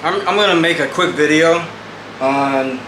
I'm gonna make a quick video on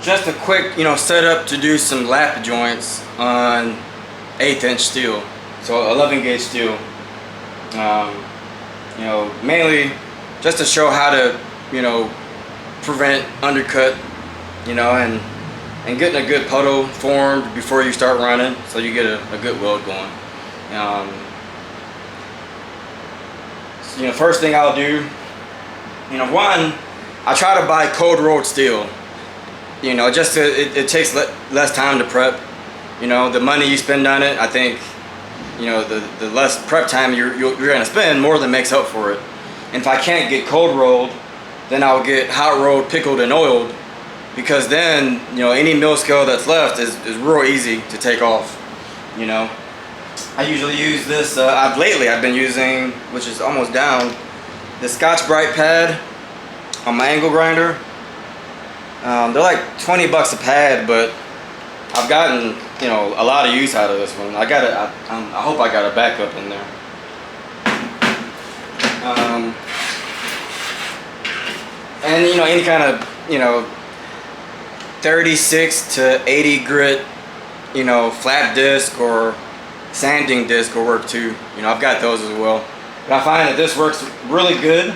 just a quick, setup to do some lap joints on 1/8" steel, so 11 gauge steel. Mainly just to show how to, prevent undercut, and getting a good puddle formed before you start running, so you get a good weld going. First thing I'll do, one, I try to buy cold rolled steel. Just to, it takes less time to prep. The money you spend on it, I think, the less prep time you're gonna spend, more than makes up for it. And if I can't get cold rolled, then I'll get hot rolled, pickled, and oiled, because then, any mill scale that's left is real easy to take off. I usually use this, lately I've been using, which is almost down, the Scotch-Brite pad on my angle grinder. They're like 20 bucks a pad, but I've gotten, a lot of use out of this one. I hope I got a backup in there. And any kind of, 36 to 80 grit, flat disc or sanding disc will work too. I've got those as well. But I find that this works really good,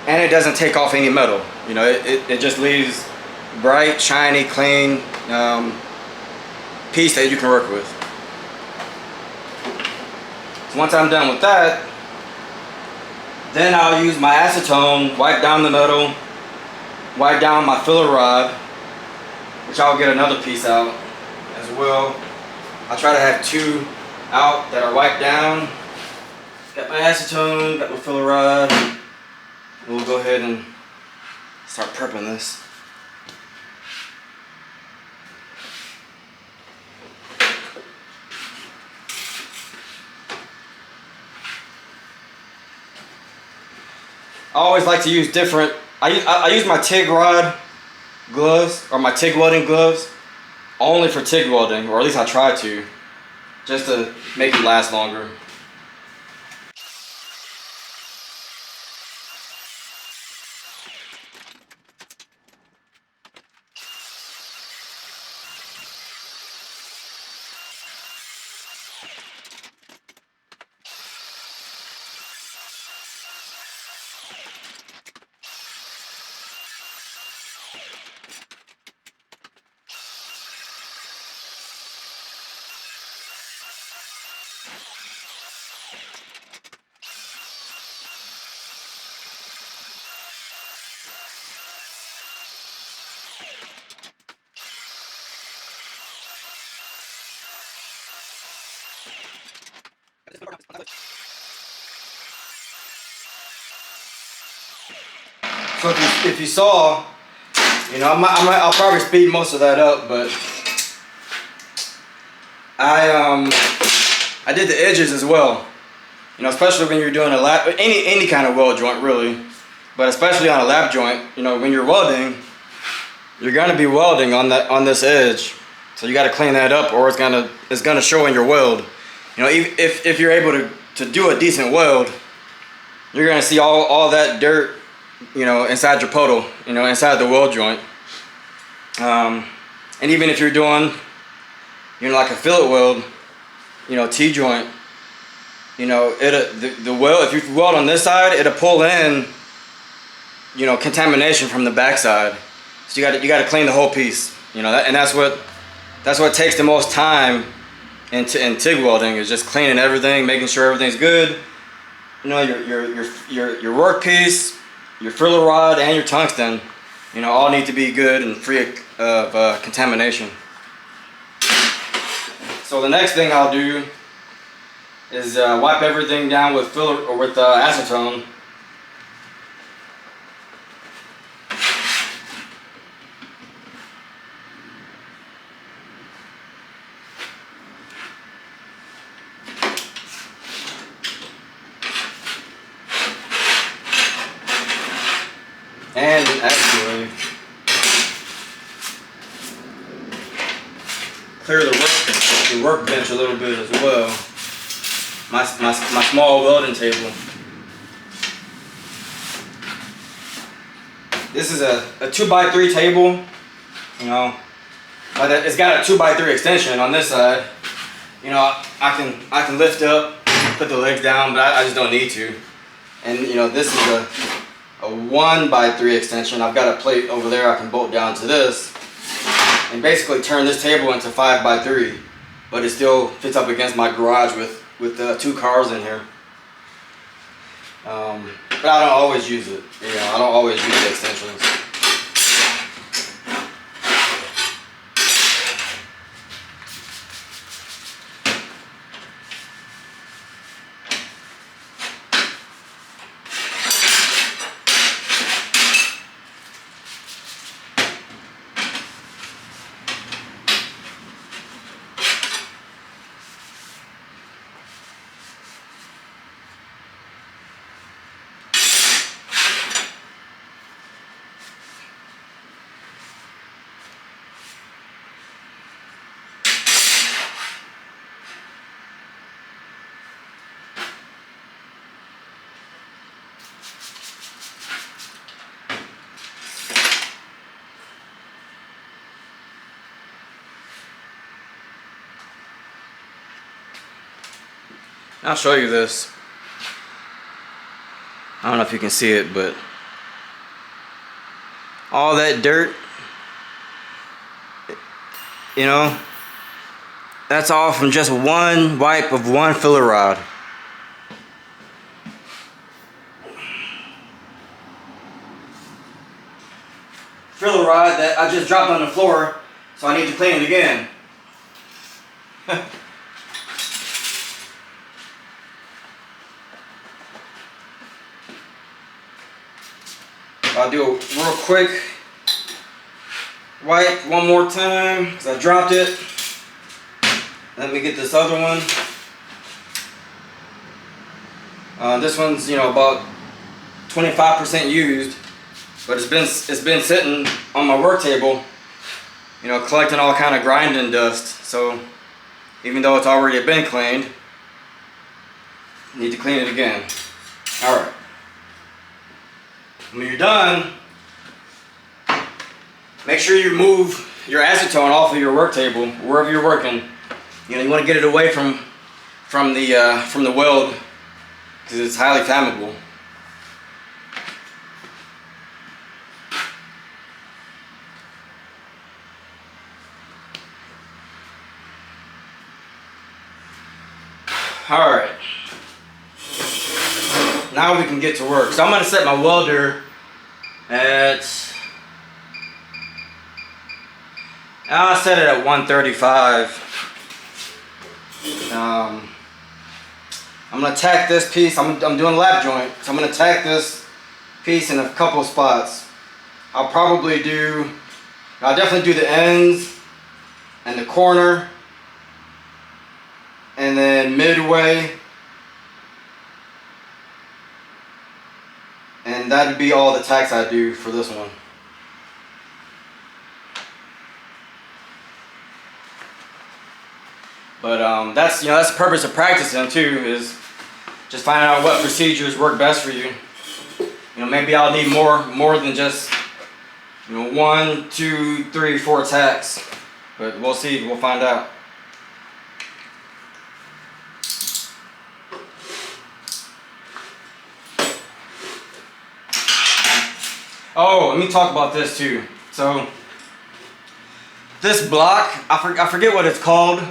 and it doesn't take off any metal. It just leaves bright, shiny, clean piece that you can work with. So once I'm done with that, then I'll use my acetone, wipe down the metal, wipe down my filler rod, which I'll get another piece out as well. I'll try to have 2 out that are wiped down. Got my acetone, got my filler rod. We'll go ahead and start prepping this. I always like to use different, I use my TIG rod gloves, or my TIG welding gloves, only for TIG welding, or at least I try to, just to make them last longer. So if you saw, I'll probably speed most of that up, but I did the edges as well. Especially when you're doing a lap, any kind of weld joint really, but especially on a lap joint. When you're welding, you're gonna be welding on this edge, so you got to clean that up, or it's gonna show in your weld. If you're able to do a decent weld, you're gonna see all that dirt, inside your puddle, inside the weld joint. And even if you're doing, like a fillet weld, T-joint, the weld, if you weld on this side, it'll pull in, contamination from the backside. So you got to clean the whole piece, and that's what takes the most time in TIG welding, is just cleaning everything, making sure everything's good. Your work piece, your filler rod, and your tungsten, all need to be good and free of contamination. So the next thing I'll do is wipe everything down with acetone. And actually clear the workbench a little bit as well. My small welding table. This is a 2x3 table, you know, but it's got a 2x3 extension on this side. You know, I can lift up, put the legs down, but I just don't need to. And you know, this is a 1x3 extension. I've got a plate over there I can bolt down to this and basically turn this table into 5x3, but it still fits up against my garage with 2 cars in here. But I don't always use it. You know, I don't always use the extensions. I'll show you this. I don't know if you can see it, but all that dirt, you know, that's all from just one wipe of one filler rod. Filler rod that I just dropped on the floor, so I need to clean it again. I'll do a real quick wipe one more time because I dropped it. Let me get this other one. This one's, you know, about 25% used, but it's been sitting on my work table, you know, collecting all kind of grinding dust. So even though it's already been cleaned, I need to clean it again. All right. When you're done, make sure you move your acetone off of your work table, wherever you're working. You know, you want to get it away from the weld because it's highly flammable. All right. Now we can get to work. So I'm going to set my welder at, I'll set it at 135. I'm going to tack this piece. I'm doing lap joint, so I'm going to tack this piece in a couple of spots. I'll definitely do the ends and the corner, and then midway. And that'd be all the tacks I do for this one. But that's the purpose of practicing too, is just finding out what procedures work best for you. You know, maybe I'll need more than just 1, 2, 3, 4 tacks. But we'll see. We'll find out. Oh, let me talk about this too. So this block, I forget what it's called,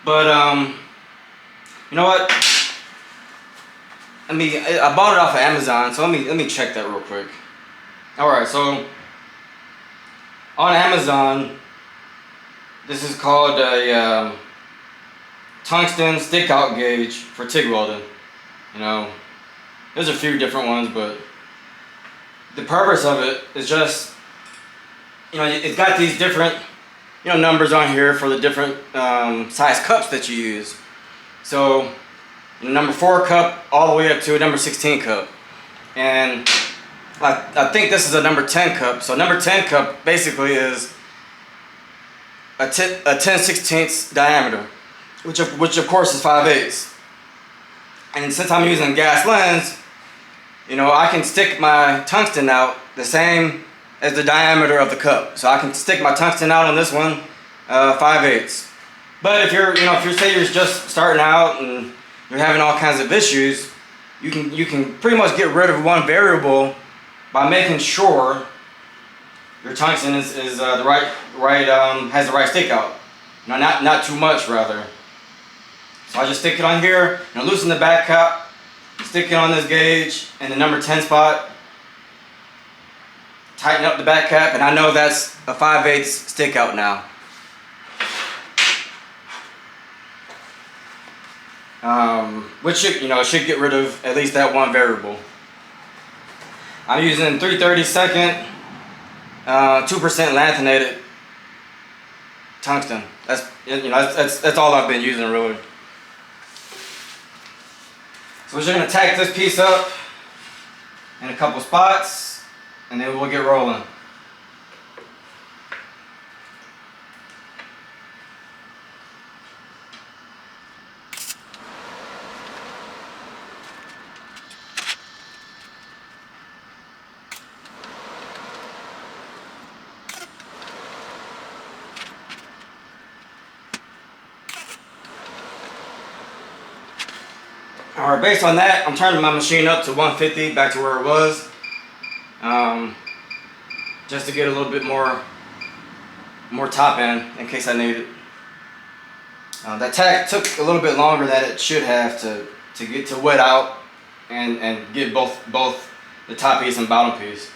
but you know what? I bought it off of Amazon, so let me check that real quick. All right, so on Amazon, this is called a tungsten stick out gauge for TIG welding. You know, there's a few different ones, but the purpose of it is just, it's got these different, numbers on here for the different size cups that you use. So, number 4 cup all the way up to a number 16 cup. And I think this is a number 10 cup. So number 10 cup basically is a 10/16 diameter, which of course is 5/8. And since I'm using gas lens, you know, I can stick my tungsten out the same as the diameter of the cup. So I can stick my tungsten out on this one 5/8. But if you're, you know, if you say you're just starting out and you're having all kinds of issues, you can pretty much get rid of one variable by making sure your tungsten is the has the right stick out. No, not too much rather. So I just stick it on here, and loosen the back cap, stick it on this gauge in the number 10 spot, tighten up the back cap, and I know that's a 5/8 stick out now. Which should, you know, should get rid of at least that one variable. I'm using 3/32 2% lanthanated tungsten. That's, you know, that's all I've been using really. So we're just gonna tack this piece up in a couple spots, and then we'll get rolling. Alright, based on that, I'm turning my machine up to 150, back to where it was. Just to get a little bit more top end in case I need it. That tack took a little bit longer than it should have to get to wet out and get both the top piece and bottom piece.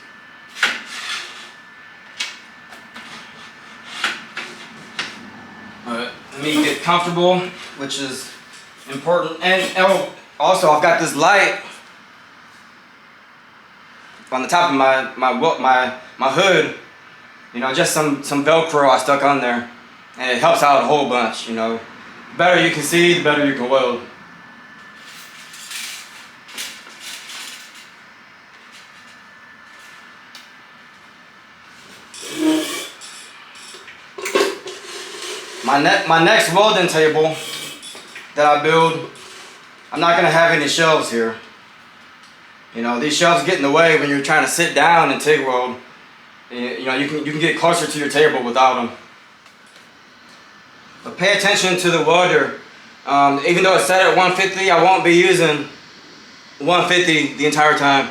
But let me get comfortable, which is important. And also, I've got this light on the top of my hood. You know, just some Velcro I stuck on there, and it helps out a whole bunch. You know, the better you can see, the better you can weld. My next welding table that I build, I'm not gonna have any shelves here. You know, these shelves get in the way when you're trying to sit down and TIG weld. You know, you can get closer to your table without them. But pay attention to the welder. Even though it's set at 150, I won't be using 150 the entire time.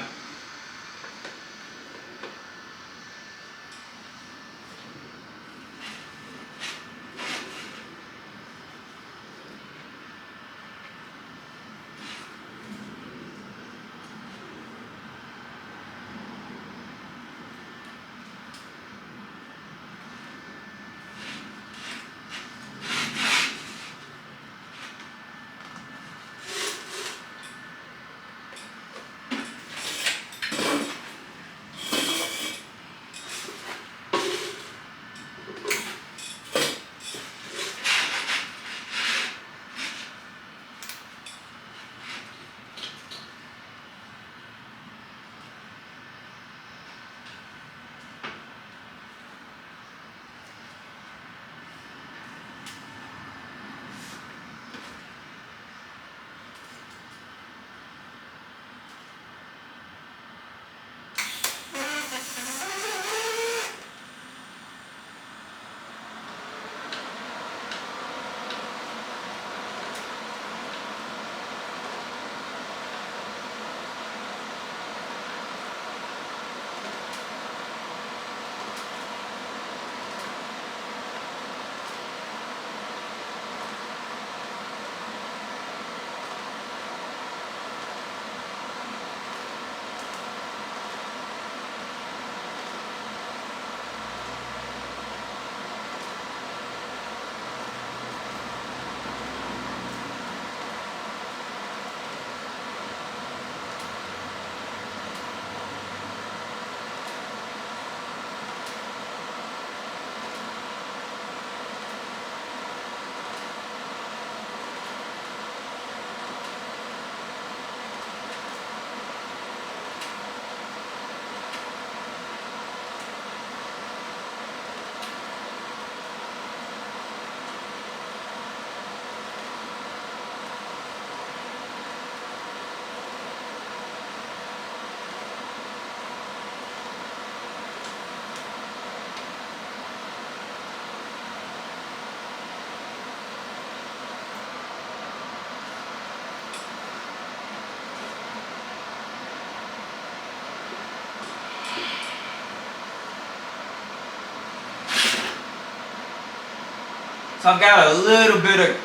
So I've got a little bit of,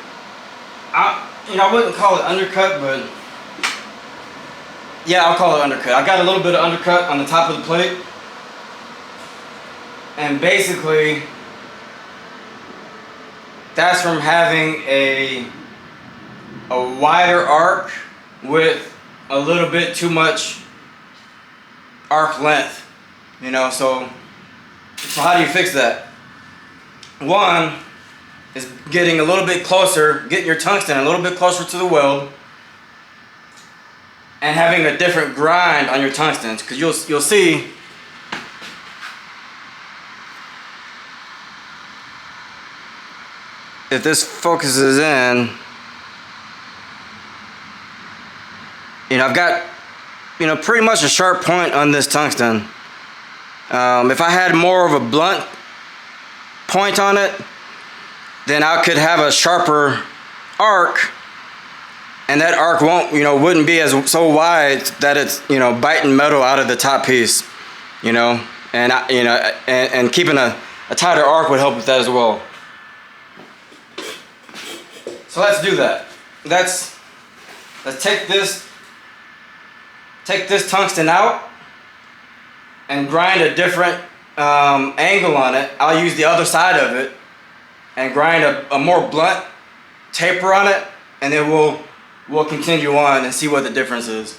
I wouldn't call it undercut, but yeah, I'll call it undercut. I got a little bit of undercut on the top of the plate. And basically, that's from having a wider arc with a little bit too much arc length, so how do you fix that? One is getting a little bit closer, getting your tungsten a little bit closer to the weld, and having a different grind on your tungstens, because you'll see if this focuses in, I've got pretty much a sharp point on this tungsten. If I had more of a blunt point on it, then I could have a sharper arc, and that arc wouldn't be so wide that it's biting metal out of the top piece, and keeping a tighter arc would help with that as well. So let's do that. Let's take this tungsten out and grind a different angle on it. I'll use the other side of it and grind a more blunt taper on it, and then we'll continue on and see what the difference is.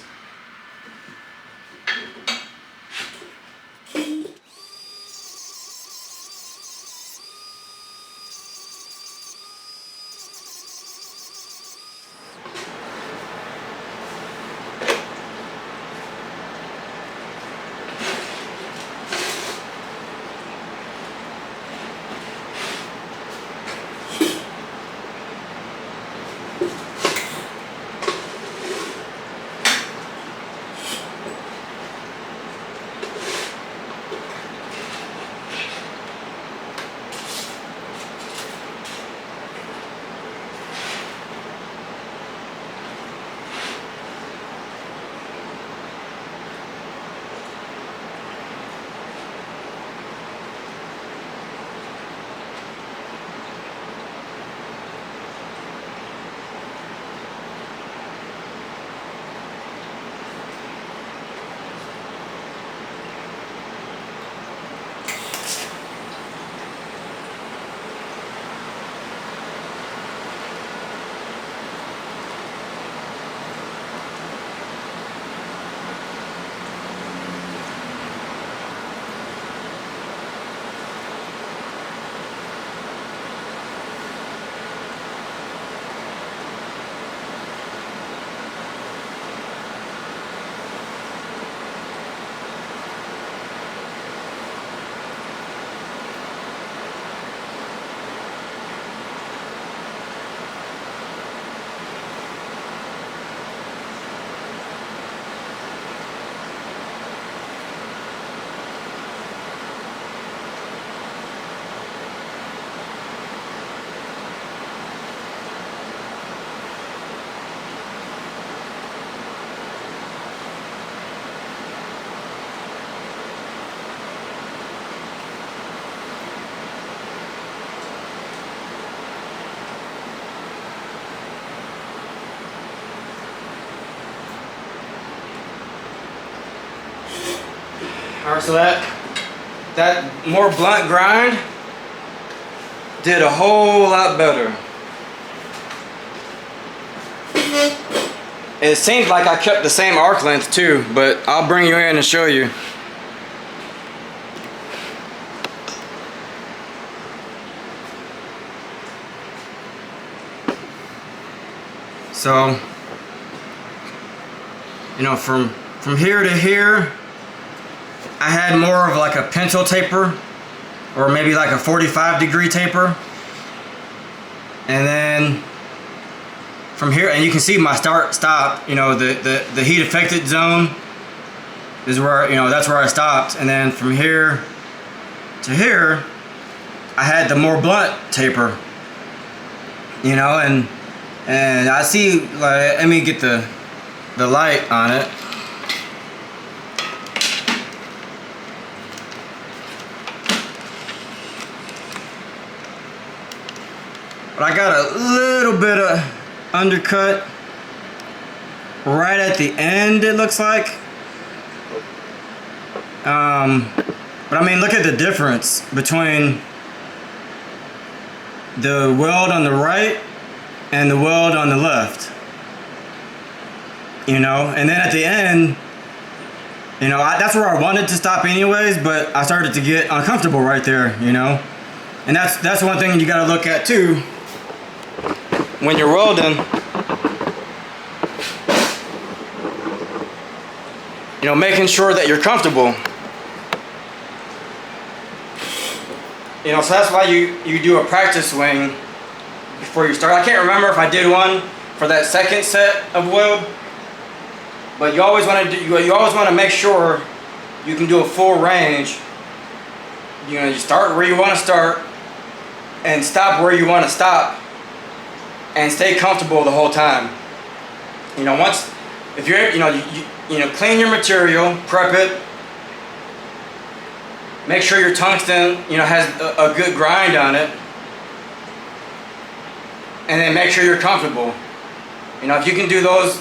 Alright, so that more blunt grind did a whole lot better. It seems like I kept the same arc length too, but I'll bring you in and show you. So, from here to here, I had more of like a pencil taper, or maybe like a 45-degree taper. And then from here, and you can see my stop, the heat affected zone is where, that's where I stopped. And then from here to here, I had the more blunt taper, and I see, like, let me get the light on it. but I got a little bit of undercut right at the end, it looks like. But I mean, look at the difference between the weld on the right and the weld on the left. You know, and then at the end, you know, that's where I wanted to stop anyways, but I started to get uncomfortable right there, you know. And that's one thing you gotta look at too when you're welding. You know, making sure that you're comfortable. You know, so that's why you do a practice swing before you start. I can't remember if I did one for that second set of weld, but you always want to make sure you can do a full range. You know, you start where you want to start and stop where you want to stop, and stay comfortable the whole time. You know, if you're, you know, clean your material, prep it. Make sure your tungsten, you know, has a good grind on it, and then make sure you're comfortable. You know, if you can do those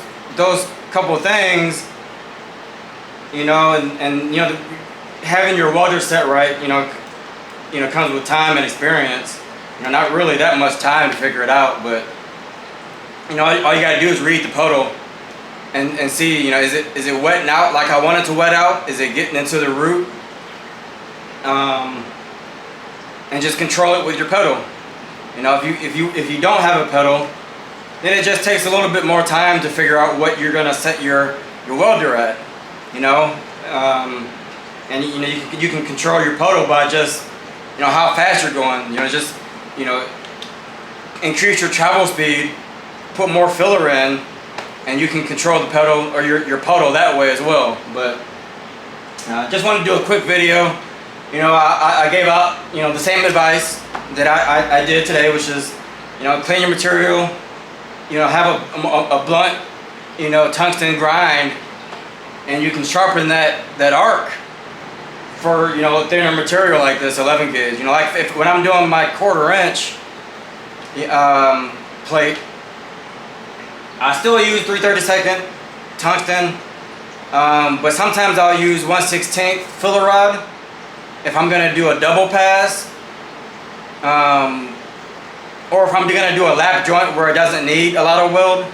couple of things, you know, and you know, having your welder set right, you know, comes with time and experience. You know, not really that much time to figure it out, but you know, all you gotta do is read the puddle and see, you know, is it wetting out like I want it to wet out? Is it getting into the root? And just control it with your pedal. You know, if you don't have a pedal, then it just takes a little bit more time to figure out what you're gonna set your welder at. You know, and you know, you can control your pedal by just, you know, how fast you're going. You know, just, you know, increase your travel speed, put more filler in, and you can control the pedal or your pedal that way as well. But just wanted to do a quick video. You know, I gave out, you know, the same advice that I did today, which is, you know, clean your material, you know, have a blunt, you know, tungsten grind, and you can sharpen that arc for, you know, thinner material like this 11 gauge. You know, like when I'm doing my 1/4 inch plate, I still use 3/32 tungsten, but sometimes I'll use 1/16 filler rod if I'm gonna do a double pass, or if I'm gonna do a lap joint where it doesn't need a lot of weld.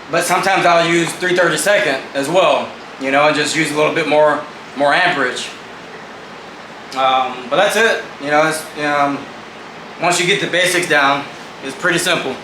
But sometimes I'll use 3/32 as well, you know, and just use a little bit more amperage. But that's it. You know, it's, once you get the basics down, it's pretty simple.